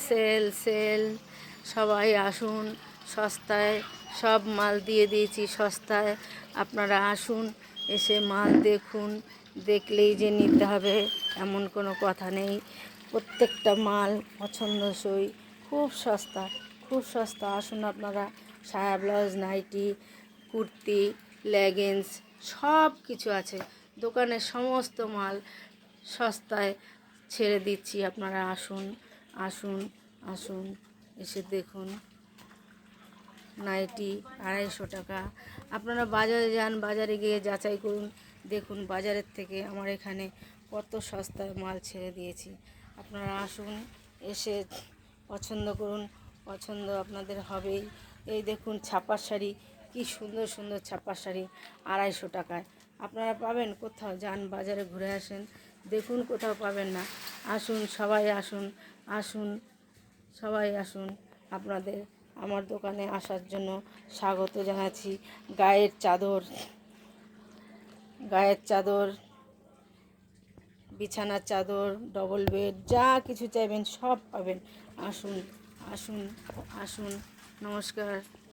Sell sell, সবাই আসুন, সস্তায় সব মাল দিয়ে দিয়েছি সস্তায়। আপনারা আসুন, এসে মাল দেখুন, দেখলেই যে নিতে হবে এমন কোনো কথা নেই। প্রত্যেকটা মাল পছন্দসই, খুব সস্তা, খুব সস্তা। আসুন আপনারা, সায়া ব্লাউজ, নাইটি, কুর্তি, লেগিংস সব কিছু আছে। দোকানের সমস্ত মাল সস্তায় ছেড়ে দিচ্ছি। আপনারা আসুন, আসুন, আসুন, এসে দেখুন। নাইটি 250 টাকা। আপনারা বাজারে যান, বাজারে গিয়ে যাচাই করুন, দেখুন বাজারের থেকে আমার এখানে কত সস্তায় মাল ছেড়ে দিয়েছি। আপনারা আসুন, এসে পছন্দ করুন, পছন্দ আপনাদের হবেই। এই দেখুন ছাপার শাড়ি, কি সুন্দর সুন্দর ছাপার শাড়ি 250 টাকায়। আপনারা পাবেন কোথাও? যান বাজারে ঘুরে আসেন, দেখুন, কোথাও পাবেন না। আসুন, সবাই আসুন, আসুন, সবাই আসুন। আপনাদের আমার দোকানে আসার জন্য স্বাগত জানাচ্ছি। গায়ের চাদর, গায়ের চাদর, বিছানার চাদর, ডবল বেড, যা কিছু চাইবেন সব পাবেন। আসুন, আসুন, আসুন। নমস্কার।